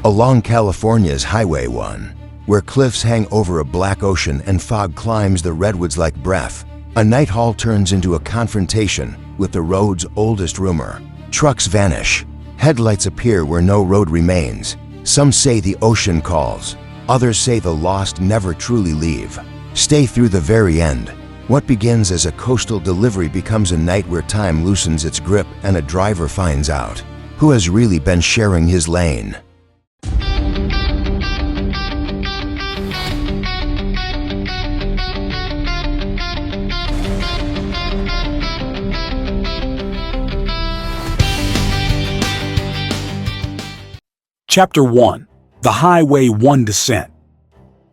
Along California's Highway 1, where cliffs hang over a black ocean and fog climbs the redwoods like breath, a night haul turns into a confrontation with the road's oldest rumor. Trucks vanish. Headlights appear where no road remains. Some say the ocean calls. Others say the lost never truly leave. Stay through the very end. What begins as a coastal delivery becomes a night where time loosens its grip and a driver finds out who has really been sharing his lane. Chapter 1. The Highway 1 Descent.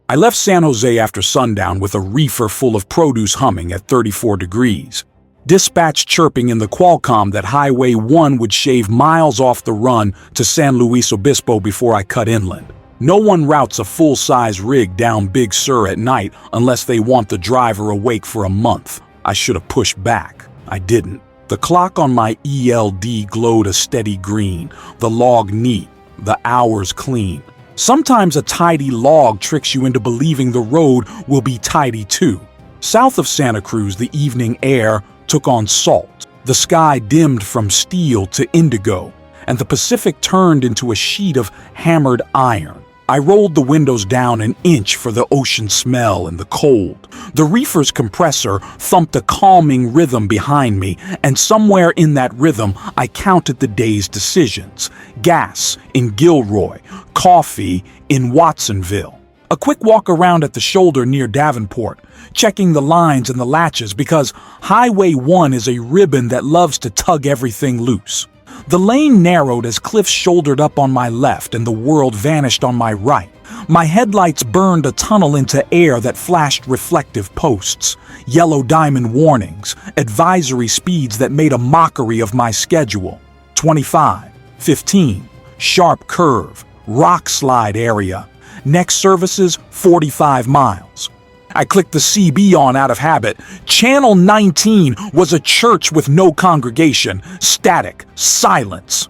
I left San Jose after sundown with a reefer full of produce humming at 34 degrees. Dispatch chirping in the Qualcomm that Highway 1 would shave miles off the run to San Luis Obispo before I cut inland. No one routes a full-size rig down Big Sur at night unless they want the driver awake for a month. I should have pushed back. I didn't. The clock on my ELD glowed a steady green, the log neat, the hours clean. Sometimes a tidy log tricks you into believing the road will be tidy too. South of Santa Cruz, the evening air took on salt. The sky dimmed from steel to indigo, and the Pacific turned into a sheet of hammered iron. I rolled the windows down an inch for the ocean smell and the cold. The reefer's compressor thumped a calming rhythm behind me, and somewhere in that rhythm I counted the day's decisions. Gas in Gilroy, coffee in Watsonville. A quick walk around at the shoulder near Davenport, checking the lines and the latches because Highway 1 is a ribbon that loves to tug everything loose. The lane narrowed as cliffs shouldered up on my left and the world vanished on my right. My headlights burned a tunnel into air that flashed reflective posts, yellow diamond warnings, advisory speeds that made a mockery of my schedule. 25, 15, sharp curve, rock slide area. Next services, 45 miles. I clicked the CB on out of habit. Channel 19 was a church with no congregation, static, silence.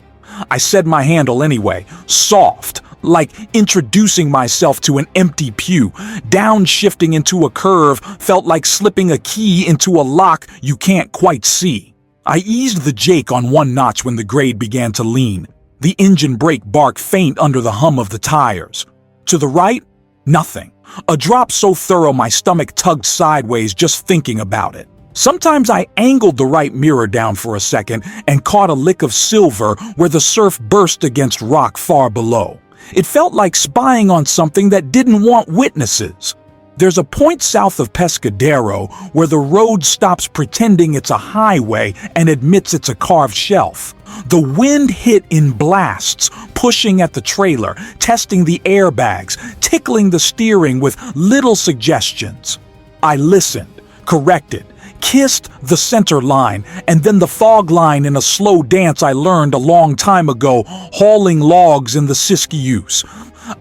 I said my handle anyway, soft, like introducing myself to an empty pew. Downshifting into a curve felt like slipping a key into a lock you can't quite see. I eased the Jake on one notch when the grade began to lean. The engine brake barked faint under the hum of the tires. To the right, nothing. A drop so thorough my stomach tugged sideways just thinking about it. Sometimes I angled the right mirror down for a second and caught a lick of silver where the surf burst against rock far below. It felt like spying on something that didn't want witnesses. There's a point south of Pescadero where the road stops pretending it's a highway and admits it's a carved shelf. The wind hit in blasts, pushing at the trailer, testing the airbags, tickling the steering with little suggestions. I listened, corrected, kissed the center line, and then the fog line in a slow dance I learned a long time ago, hauling logs in the Siskiyous.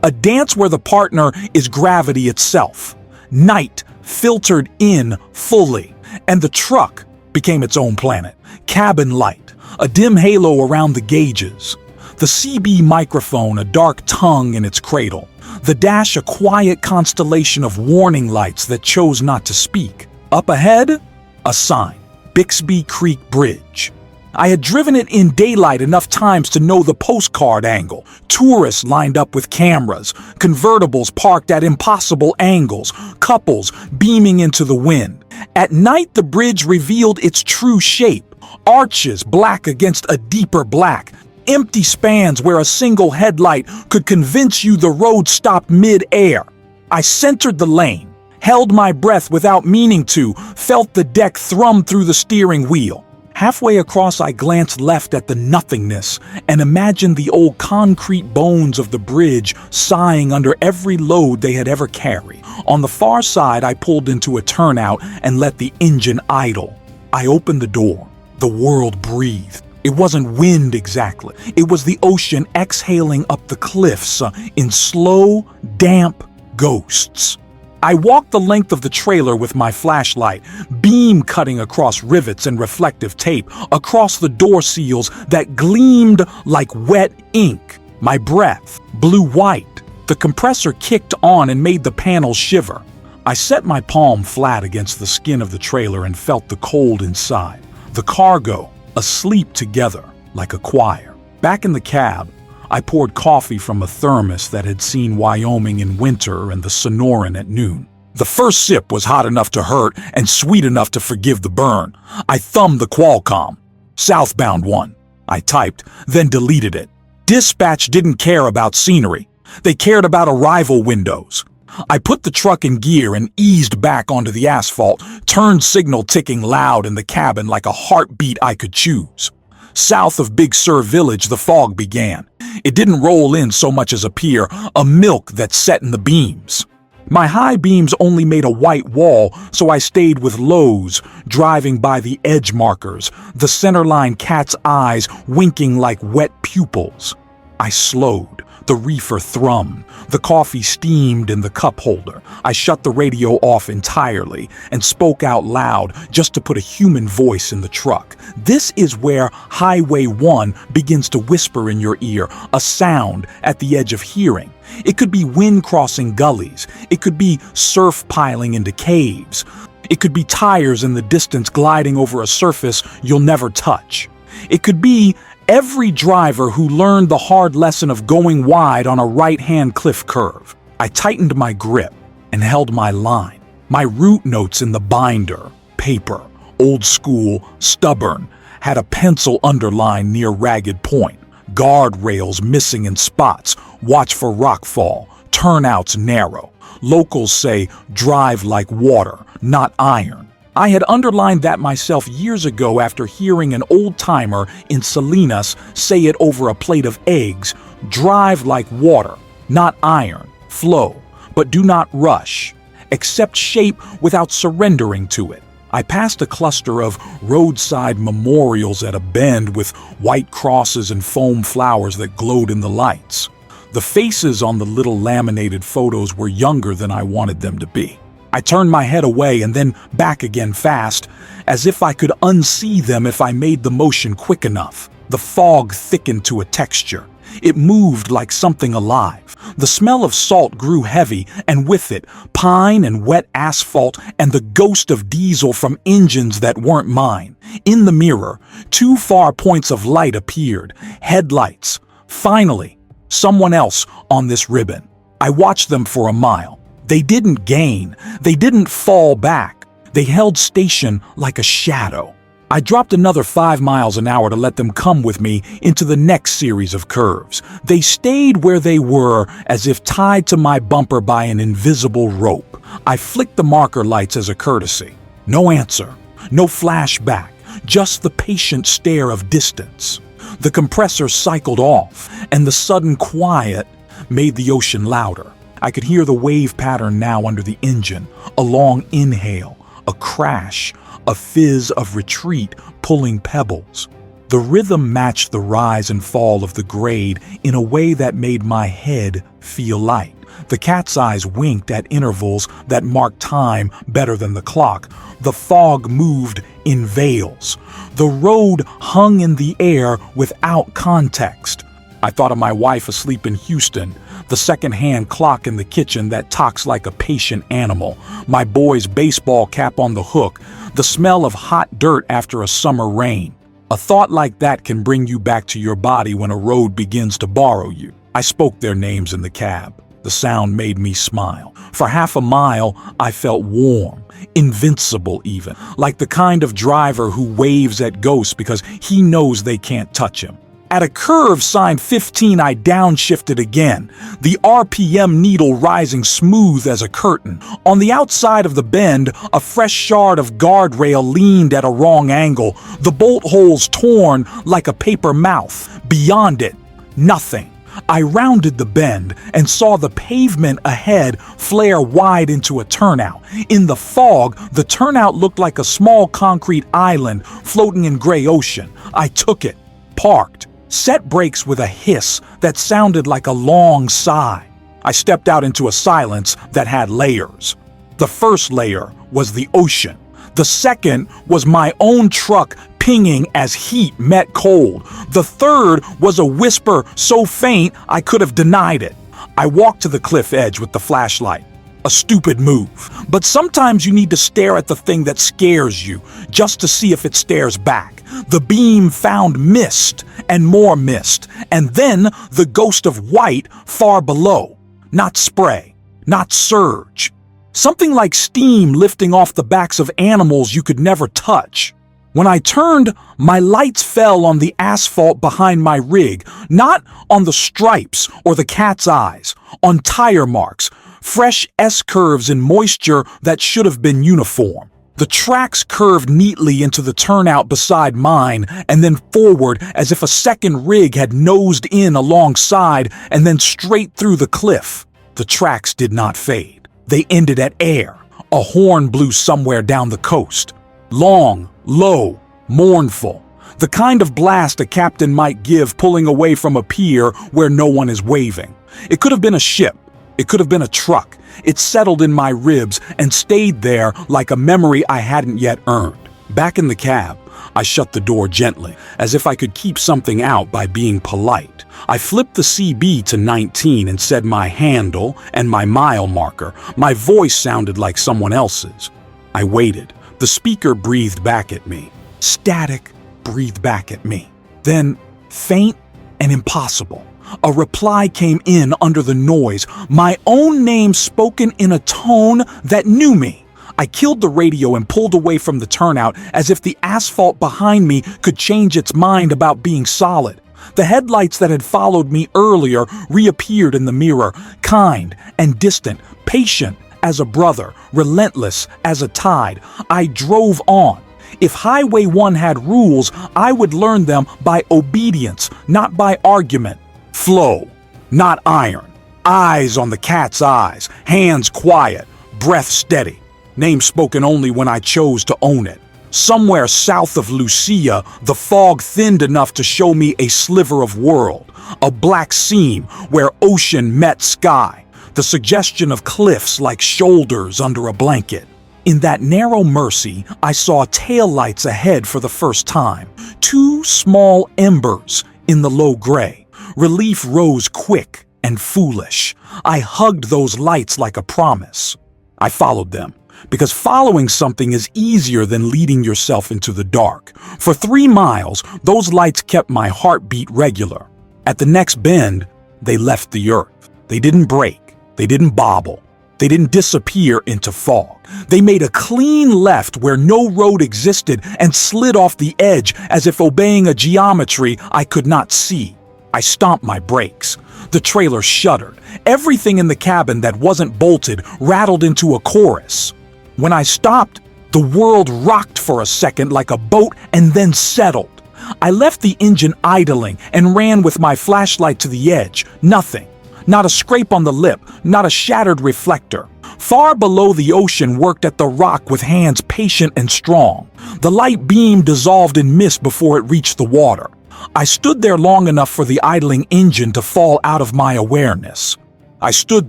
A dance where the partner is gravity itself. Night filtered in fully, and the truck became its own planet. Cabin light, a dim halo around the gauges. The CB microphone, a dark tongue in its cradle. The dash, a quiet constellation of warning lights that chose not to speak. Up ahead, a sign, Bixby Creek Bridge. I had driven it in daylight enough times to know the postcard angle. Tourists lined up with cameras, convertibles parked at impossible angles, couples beaming into the wind. At night, the bridge revealed its true shape. Arches black against a deeper black. Empty spans where a single headlight could convince you the road stopped mid-air. I centered the lane, held my breath without meaning to, felt the deck thrum through the steering wheel. Halfway across, I glanced left at the nothingness and imagined the old concrete bones of the bridge sighing under every load they had ever carried. On the far side, I pulled into a turnout and let the engine idle. I opened the door. The world breathed. It wasn't wind exactly. It was the ocean exhaling up the cliffs in slow, damp ghosts. I walked the length of the trailer with my flashlight, beam cutting across rivets and reflective tape, across the door seals that gleamed like wet ink. My breath blew white. The compressor kicked on and made the panels shiver. I set my palm flat against the skin of the trailer and felt the cold inside. The cargo, asleep together like a choir. Back in the cab, I poured coffee from a thermos that had seen Wyoming in winter and the Sonoran at noon. The first sip was hot enough to hurt and sweet enough to forgive the burn. I thumbed the Qualcomm. Southbound one. I typed, then deleted it. Dispatch didn't care about scenery. They cared about arrival windows. I put the truck in gear and eased back onto the asphalt, turn signal ticking loud in the cabin like a heartbeat I could choose. South of Big Sur Village, the fog began. It didn't roll in so much as appear, a milk that set in the beams. My high beams only made a white wall, so I stayed with lows, driving by the edge markers, the centerline cat's eyes winking like wet pupils. I slowed. The reefer thrummed. The coffee steamed in the cup holder. I shut the radio off entirely and spoke out loud just to put a human voice in the truck. This is where Highway 1 begins to whisper in your ear, a sound at the edge of hearing. It could be wind crossing gullies. It could be surf piling into caves. It could be tires in the distance gliding over a surface you'll never touch. It could be every driver who learned the hard lesson of going wide on a right-hand cliff curve. I tightened my grip and held my line. My route notes in the binder, paper, old school, stubborn, had a pencil underline near ragged point, guardrails missing in spots, watch for rockfall, turnouts narrow. Locals say drive like water, not iron. I had underlined that myself years ago after hearing an old-timer in Salinas say it over a plate of eggs. Drive like water, not iron. Flow, but do not rush. Accept shape without surrendering to it. I passed a cluster of roadside memorials at a bend with white crosses and foam flowers that glowed in the lights. The faces on the little laminated photos were younger than I wanted them to be. I turned my head away and then back again fast, as if I could unsee them if I made the motion quick enough. The fog thickened to a texture. It moved like something alive. The smell of salt grew heavy, and with it, pine and wet asphalt and the ghost of diesel from engines that weren't mine. In the mirror, two far points of light appeared. Headlights. Finally, someone else on this ribbon. I watched them for a mile. They didn't gain. They didn't fall back. They held station like a shadow. I dropped another 5 miles an hour to let them come with me into the next series of curves. They stayed where they were as if tied to my bumper by an invisible rope. I flicked the marker lights as a courtesy. No answer. No flashback. Just the patient stare of distance. The compressor cycled off, and the sudden quiet made the ocean louder. I could hear the wave pattern now under the engine, a long inhale, a crash, a fizz of retreat pulling pebbles. The rhythm matched the rise and fall of the grade in a way that made my head feel light. The cat's eyes winked at intervals that marked time better than the clock. The fog moved in veils. The road hung in the air without context. I thought of my wife asleep in Houston, the second-hand clock in the kitchen that talks like a patient animal, my boy's baseball cap on the hook, the smell of hot dirt after a summer rain. A thought like that can bring you back to your body when a road begins to borrow you. I spoke their names in the cab. The sound made me smile. For half a mile, I felt warm, invincible even, like the kind of driver who waves at ghosts because he knows they can't touch him. At a curve signed 15, I downshifted again, the RPM needle rising smooth as a curtain. On the outside of the bend, a fresh shard of guardrail leaned at a wrong angle, the bolt holes torn like a paper mouth. Beyond it, nothing. I rounded the bend and saw the pavement ahead flare wide into a turnout. In the fog, the turnout looked like a small concrete island floating in gray ocean. I took it, parked, set brakes with a hiss that sounded like a long sigh. I stepped out into a silence that had layers. The first layer was the ocean. The second was my own truck pinging as heat met cold. The third was a whisper so faint I could have denied it. I walked to the cliff edge with the flashlight. A stupid move, but sometimes you need to stare at the thing that scares you just to see if it stares back. The beam found mist and more mist, and then the ghost of white far below. Not spray, not surge. Something like steam lifting off the backs of animals you could never touch. When I turned, my lights fell on the asphalt behind my rig, not on the stripes or the cat's eyes, on tire marks, fresh S-curves in moisture that should have been uniform. The tracks curved neatly into the turnout beside mine and then forward as if a second rig had nosed in alongside and then straight through the cliff. The tracks did not fade. They ended at air. A horn blew somewhere down the coast. Long, low, mournful. The kind of blast a captain might give pulling away from a pier where no one is waving. It could have been a ship. It could have been a truck. It settled in my ribs and stayed there like a memory I hadn't yet earned. Back in the cab, I shut the door gently, as if I could keep something out by being polite. I flipped the CB to 19 and said my handle and my mile marker. My voice sounded like someone else's. I waited. The speaker breathed back at me. Static breathed back at me. Then, faint and impossible, a reply came in under the noise, my own name spoken in a tone that knew me. I killed the radio and pulled away from the turnout as if the asphalt behind me could change its mind about being solid. The headlights that had followed me earlier reappeared in the mirror, kind and distant, patient as a brother, relentless as a tide. I drove on. If Highway 1 had rules, I would learn them by obedience, not by argument. Flow, not iron. Eyes on the cat's eyes, hands quiet, breath steady. Name spoken only when I chose to own it. Somewhere south of Lucia, the fog thinned enough to show me a sliver of world, a black seam where ocean met sky, the suggestion of cliffs like shoulders under a blanket. In that narrow mercy, I saw taillights ahead for the first time, 2 small embers in the low gray. Relief rose quick and foolish. I hugged those lights like a promise. I followed them, because following something is easier than leading yourself into the dark. For 3 miles, those lights kept my heartbeat regular. At the next bend, they left the earth. They didn't break. They didn't bobble. They didn't disappear into fog. They made a clean left where no road existed and slid off the edge as if obeying a geometry I could not see. I stomped my brakes. The trailer shuddered. Everything in the cabin that wasn't bolted rattled into a chorus. When I stopped, the world rocked for a second like a boat and then settled. I left the engine idling and ran with my flashlight to the edge. Nothing. Not a scrape on the lip, not a shattered reflector. Far below the ocean worked at the rock with hands patient and strong. The light beam dissolved in mist before it reached the water. I stood there long enough for the idling engine to fall out of my awareness. I stood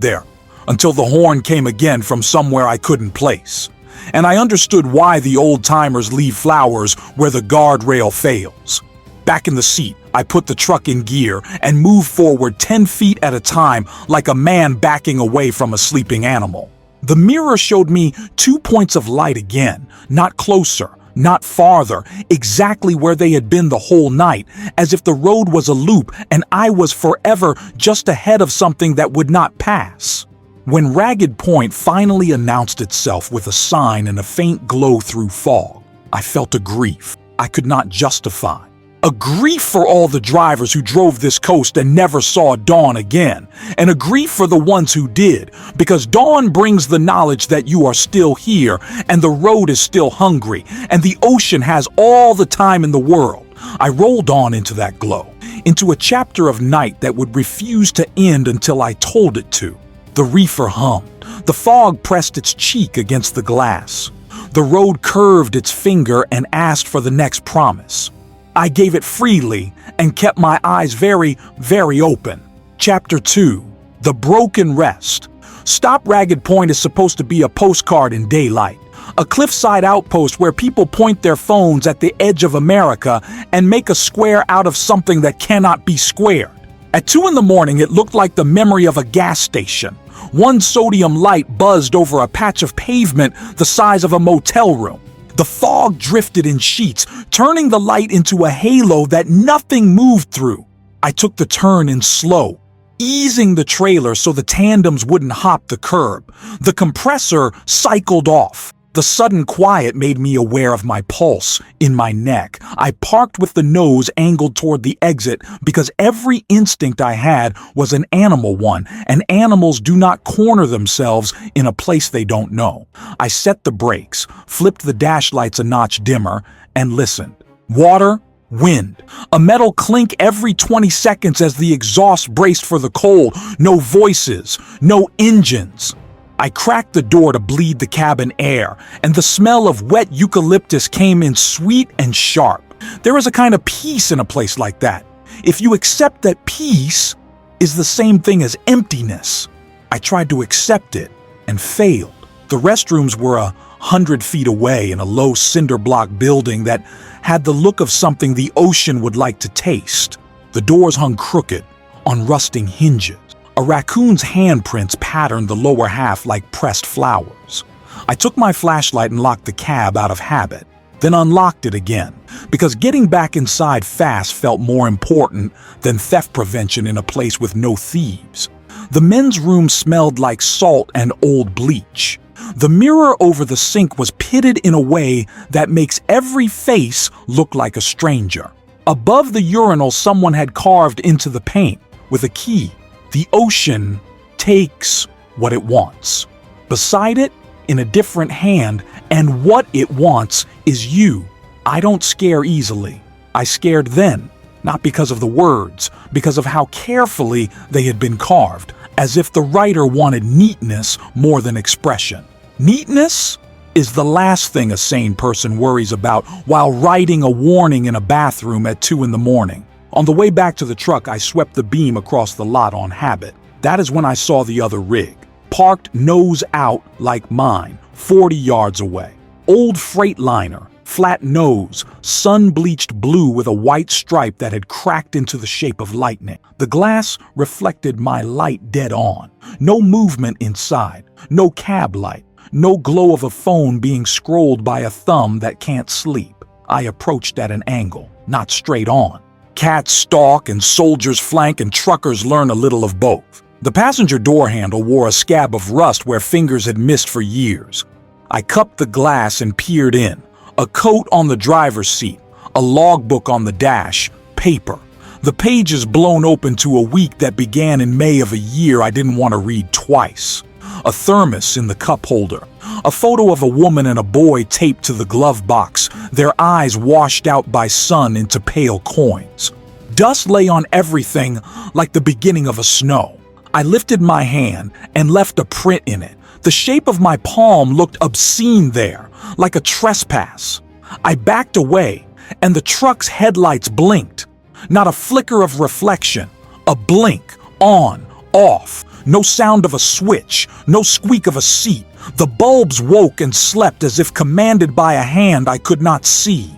there until the horn came again from somewhere I couldn't place. And I understood why the old-timers leave flowers where the guardrail fails. Back in the seat, I put the truck in gear and moved forward 10 feet at a time like a man backing away from a sleeping animal. The mirror showed me 2 points of light again, not closer, not farther, exactly where they had been the whole night, as if the road was a loop and I was forever just ahead of something that would not pass. When Ragged Point finally announced itself with a sign and a faint glow through fog, I felt a grief I could not justify. A grief for all the drivers who drove this coast and never saw dawn again, and a grief for the ones who did, because dawn brings the knowledge that you are still here, and the road is still hungry, and the ocean has all the time in the world. I rolled on into that glow, into a chapter of night that would refuse to end until I told it to. The reefer hummed. The fog pressed its cheek against the glass. The road curved its finger and asked for the next promise. I gave it freely and kept my eyes very, very open. Chapter 2. The Broken Rest. Stop Ragged Point is supposed to be a postcard in daylight. A cliffside outpost where people point their phones at the edge of America and make a square out of something that cannot be squared. At 2 in the morning, it looked like the memory of a gas station. One sodium light buzzed over a patch of pavement the size of a motel room. The fog drifted in sheets, turning the light into a halo that nothing moved through. I took the turn in slow, easing the trailer so the tandems wouldn't hop the curb. The compressor cycled off. The sudden quiet made me aware of my pulse in my neck. I parked with the nose angled toward the exit because every instinct I had was an animal one, and animals do not corner themselves in a place they don't know. I set the brakes, flipped the dash lights a notch dimmer, and listened. Water, wind, a metal clink every 20 seconds as the exhaust braced for the cold. No voices, no engines. I cracked the door to bleed the cabin air, and the smell of wet eucalyptus came in sweet and sharp. There is a kind of peace in a place like that, if you accept that peace is the same thing as emptiness. I tried to accept it and failed. The restrooms were 100 feet away in a low cinder block building that had the look of something the ocean would like to taste. The doors hung crooked on rusting hinges. A raccoon's handprints patterned the lower half like pressed flowers. I took my flashlight and locked the cab out of habit, then unlocked it again, because getting back inside fast felt more important than theft prevention in a place with no thieves. The men's room smelled like salt and old bleach. The mirror over the sink was pitted in a way that makes every face look like a stranger. Above the urinal, someone had carved into the paint with a key. The ocean takes what it wants. Beside it, in a different hand, and what it wants is you. I don't scare easily. I scared then, not because of the words, because of how carefully they had been carved, as if the writer wanted neatness more than expression. Neatness is the last thing a sane person worries about while writing a warning in a bathroom at 2 in the morning. On the way back to the truck, I swept the beam across the lot on habit. That is when I saw the other rig, parked nose out like mine, 40 yards away. Old Freightliner, flat nose, sun-bleached blue with a white stripe that had cracked into the shape of lightning. The glass reflected my light dead on. No movement inside, no cab light, no glow of a phone being scrolled by a thumb that can't sleep. I approached at an angle, not straight on. Cats stalk and soldiers flank and truckers learn a little of both. The passenger door handle wore a scab of rust where fingers had missed for years. I cupped the glass and peered in. A coat on the driver's seat, a logbook on the dash, paper. The pages blown open to a week that began in May of a year I didn't want to read twice. A thermos in the cup holder. A photo of a woman and a boy taped to the glove box, their eyes washed out by sun into pale coins. Dust lay on everything like the beginning of a snow. I lifted my hand and left a print in it. The shape of my palm looked obscene there, like a trespass. I backed away, and the truck's headlights blinked. Not a flicker of reflection, a blink, on, off. No sound of a switch, no squeak of a seat. The bulbs woke and slept as if commanded by a hand I could not see.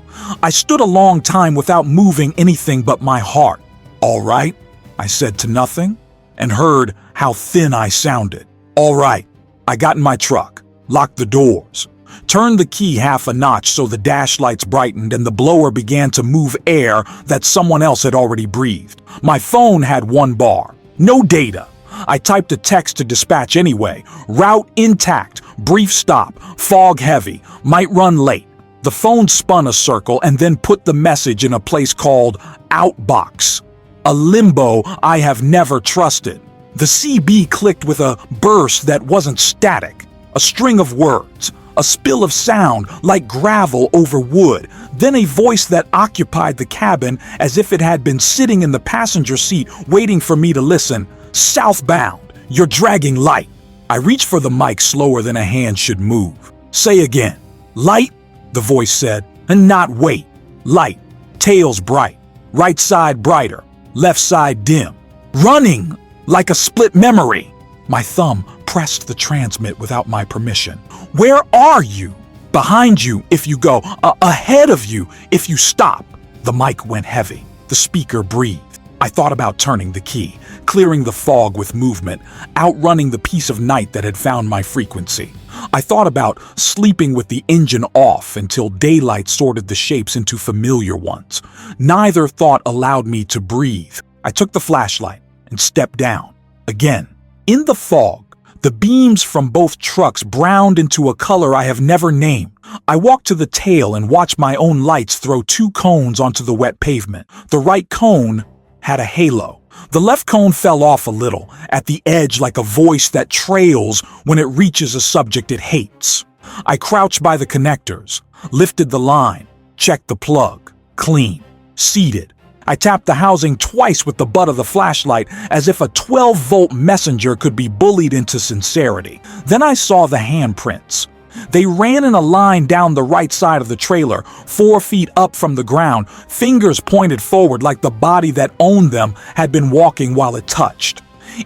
I stood a long time without moving anything but my heart. "All right," I said to nothing, and heard how thin I sounded. "All right." I got in my truck, locked the doors, turned the key half a notch so the dash lights brightened and the blower began to move air that someone else had already breathed. My phone had 1 bar, no data. I typed a text to dispatch anyway. Route intact, brief stop, fog heavy, might run late. The phone spun a circle and then put the message in a place called Outbox, a limbo I have never trusted. The CB clicked with a burst that wasn't static, a string of words, a spill of sound like gravel over wood, then a voice that occupied the cabin as if it had been sitting in the passenger seat waiting for me to listen. "Southbound, you're dragging light." I reached for the mic slower than a hand should move. "Say again." "Light," the voice said, "and not wait. Light, tails bright, right side brighter, left side dim. Running like a split memory." My thumb pressed the transmit without my permission. "Where are you?" Behind you if you go, ahead of you if you stop. The mic went heavy. The speaker breathed. I thought about turning the key, clearing the fog with movement, outrunning the piece of night that had found my frequency. I thought about sleeping with the engine off until daylight sorted the shapes into familiar ones. Neither thought allowed me to breathe. I took the flashlight and stepped down. Again, in the fog, the beams from both trucks browned into a color I have never named. I walked to the tail and watched my own lights throw 2 cones onto the wet pavement. The right cone had a halo. The left cone fell off a little, at the edge like a voice that trails when it reaches a subject it hates. I crouched by the connectors, lifted the line, checked the plug. Clean. Seated. I tapped the housing twice with the butt of the flashlight as if a 12-volt messenger could be bullied into sincerity. Then I saw the handprints. They ran in a line down the right side of the trailer, 4 feet up from the ground, fingers pointed forward like the body that owned them had been walking while it touched.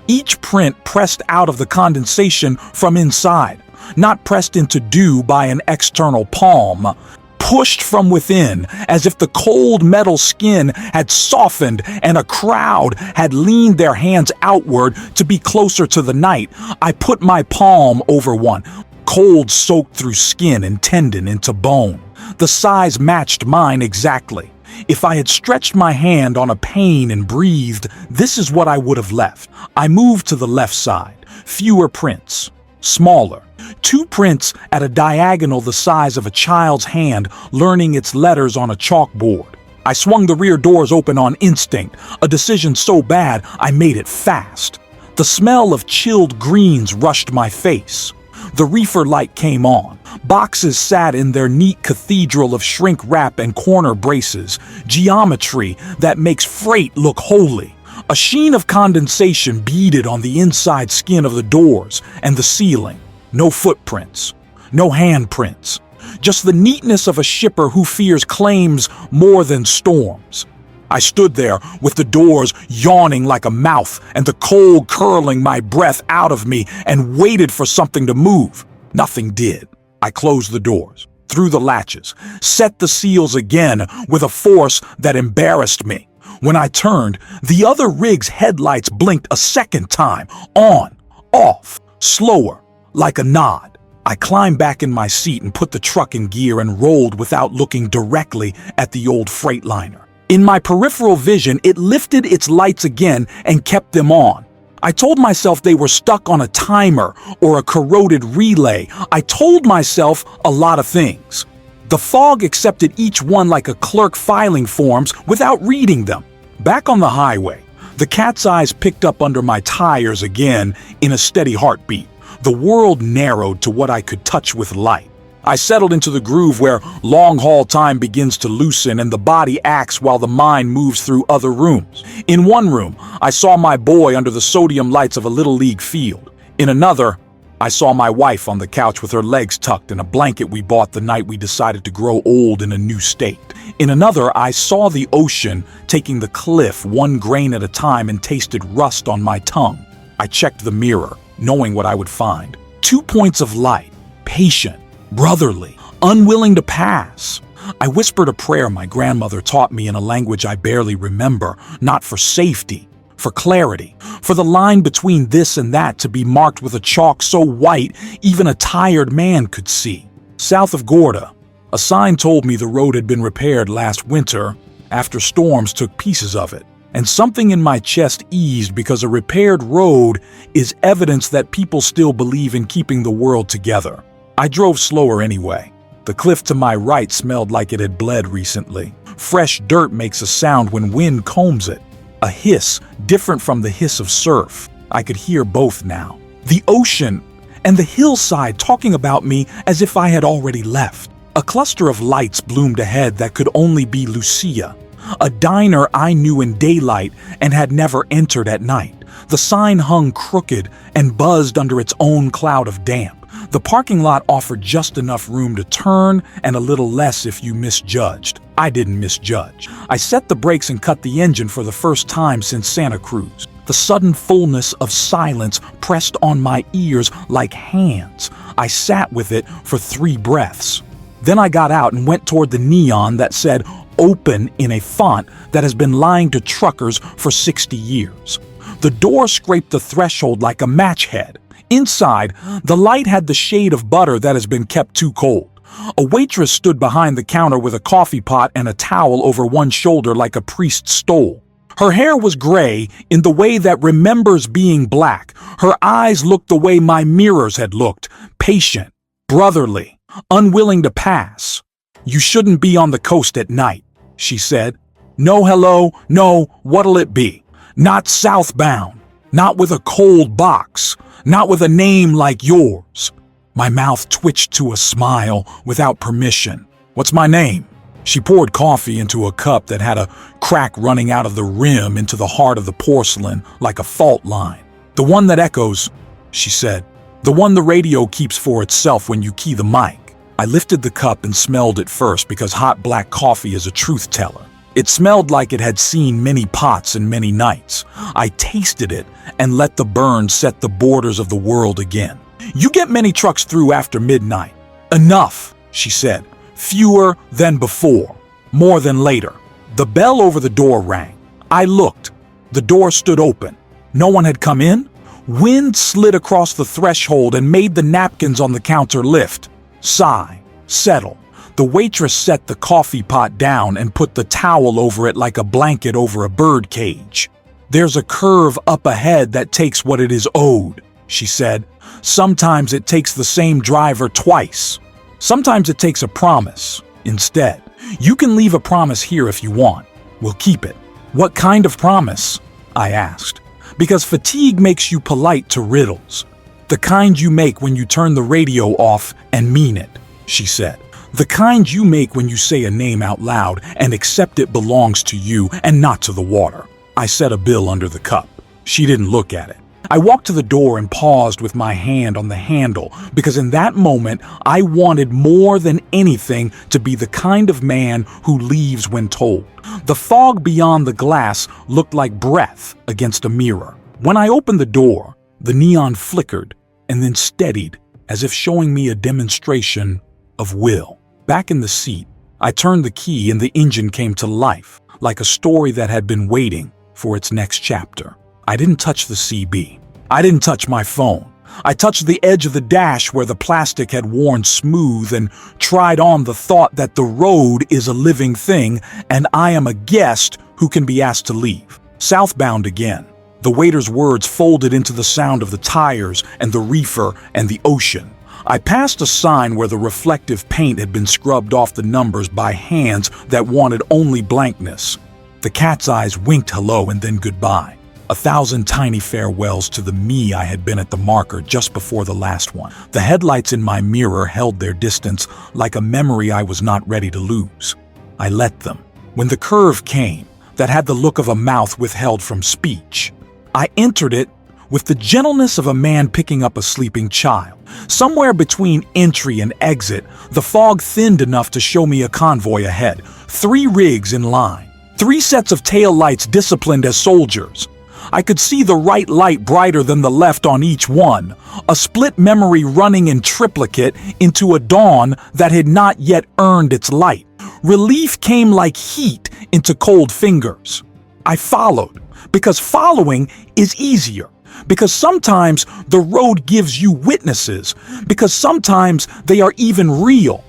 Each print pressed out of the condensation from inside, not pressed into dew by an external palm. Pushed from within, as if the cold metal skin had softened and a crowd had leaned their hands outward to be closer to the night. I put my palm over one. Cold soaked through skin and tendon into bone. The size matched mine exactly. If I had stretched my hand on a pane and breathed, this is what I would have left. I moved to the left side. Fewer prints. Smaller. 2 prints at a diagonal the size of a child's hand learning its letters on a chalkboard. I swung the rear doors open on instinct, a decision so bad I made it fast. The smell of chilled greens rushed my face. The reefer light came on. Boxes sat in their neat cathedral of shrink wrap and corner braces, geometry that makes freight look holy. A sheen of condensation beaded on the inside skin of the doors and the ceiling. No footprints. No handprints. Just the neatness of a shipper who fears claims more than storms. I stood there with the doors yawning like a mouth and the cold curling my breath out of me and waited for something to move. Nothing did. I closed the doors, threw the latches, set the seals again with a force that embarrassed me. When I turned, the other rig's headlights blinked a second time, on, off, slower, like a nod. I climbed back in my seat and put the truck in gear and rolled without looking directly at the old Freightliner. In my peripheral vision, it lifted its lights again and kept them on. I told myself they were stuck on a timer or a corroded relay. I told myself a lot of things. The fog accepted each one like a clerk filing forms without reading them. Back on the highway, the cat's eyes picked up under my tires again in a steady heartbeat. The world narrowed to what I could touch with light. I settled into the groove where long-haul time begins to loosen and the body acts while the mind moves through other rooms. In one room, I saw my boy under the sodium lights of a little league field. In another, I saw my wife on the couch with her legs tucked in a blanket we bought the night we decided to grow old in a new state. In another, I saw the ocean taking the cliff 1 grain at a time and tasted rust on my tongue. I checked the mirror, knowing what I would find. 2 points of light, patient, brotherly, unwilling to pass. I whispered a prayer my grandmother taught me in a language I barely remember, not for safety, for clarity, for the line between this and that to be marked with a chalk so white even a tired man could see. South of Gorda, a sign told me the road had been repaired last winter after storms took pieces of it, and something in my chest eased because a repaired road is evidence that people still believe in keeping the world together. I drove slower anyway. The cliff to my right smelled like it had bled recently. Fresh dirt makes a sound when wind combs it. A hiss different from the hiss of surf. I could hear both now. The ocean and the hillside talking about me as if I had already left. A cluster of lights bloomed ahead that could only be Lucia, a diner I knew in daylight and had never entered at night. The sign hung crooked and buzzed under its own cloud of damp. The parking lot offered just enough room to turn and a little less if you misjudged. I didn't misjudge. I set the brakes and cut the engine for the first time since Santa Cruz. The sudden fullness of silence pressed on my ears like hands. I sat with it for 3 breaths. Then I got out and went toward the neon that said "Open" in a font that has been lying to truckers for 60 years. The door scraped the threshold like a match head. Inside, the light had the shade of butter that has been kept too cold. A waitress stood behind the counter with a coffee pot and a towel over one shoulder like a priest's stole. Her hair was gray in the way that remembers being black. Her eyes looked the way my mirrors had looked, patient, brotherly, unwilling to pass. "You shouldn't be on the coast at night," she said. "No hello, no, what'll it be? Not southbound, not with a cold box, not with a name like yours." My mouth twitched to a smile without permission. "What's my name?" She poured coffee into a cup that had a crack running out of the rim into the heart of the porcelain like a fault line. "The one that echoes," she said. "The one the radio keeps for itself when you key the mic." I lifted the cup and smelled it first because hot black coffee is a truth teller. It smelled like it had seen many pots and many nights. I tasted it and let the burn set the borders of the world again. "You get many trucks through after midnight." "Enough," she said. "Fewer than before, more than later." The bell over the door rang. I looked. The door stood open. No one had come in. Wind slid across the threshold and made the napkins on the counter lift. Sigh. Settle. The waitress set the coffee pot down and put the towel over it like a blanket over a bird cage. "There's a curve up ahead that takes what it is owed," she said. "Sometimes it takes the same driver twice. Sometimes it takes a promise instead. You can leave a promise here if you want. We'll keep it." "What kind of promise?" I asked. "Because fatigue makes you polite to riddles. The kind you make when you turn the radio off and mean it," she said. "The kind you make when you say a name out loud and accept it belongs to you and not to the water." I set a bill under the cup. She didn't look at it. I walked to the door and paused with my hand on the handle because in that moment I wanted more than anything to be the kind of man who leaves when told. The fog beyond the glass looked like breath against a mirror. When I opened the door, the neon flickered and then steadied as if showing me a demonstration of will. Back in the seat, I turned the key and the engine came to life, like a story that had been waiting for its next chapter. I didn't touch the CB. I didn't touch my phone. I touched the edge of the dash where the plastic had worn smooth and tried on the thought that the road is a living thing and I am a guest who can be asked to leave. Southbound again. The waiter's words folded into the sound of the tires and the reefer and the ocean. I passed a sign where the reflective paint had been scrubbed off the numbers by hands that wanted only blankness. The cat's eyes winked hello and then goodbye. 1,000 tiny farewells to the me I had been at the marker just before the last one. The headlights in my mirror held their distance like a memory I was not ready to lose. I let them. When the curve came, that had the look of a mouth withheld from speech, I entered it with the gentleness of a man picking up a sleeping child. Somewhere between entry and exit, the fog thinned enough to show me a convoy ahead. 3 rigs in line. 3 sets of taillights disciplined as soldiers. I could see the right light brighter than the left on each one, a split memory running in triplicate into a dawn that had not yet earned its light. Relief came like heat into cold fingers. I followed, because following is easier, because sometimes the road gives you witnesses, because sometimes they are even real.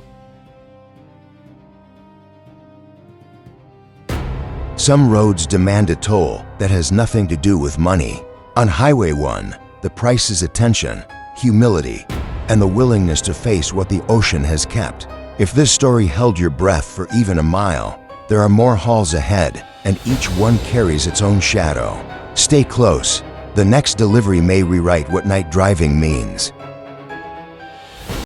Some roads demand a toll that has nothing to do with money. On Highway 1, the price is attention, humility, and the willingness to face what the ocean has kept. If this story held your breath for even a mile, there are more hauls ahead, and each one carries its own shadow. Stay close. The next delivery may rewrite what night driving means.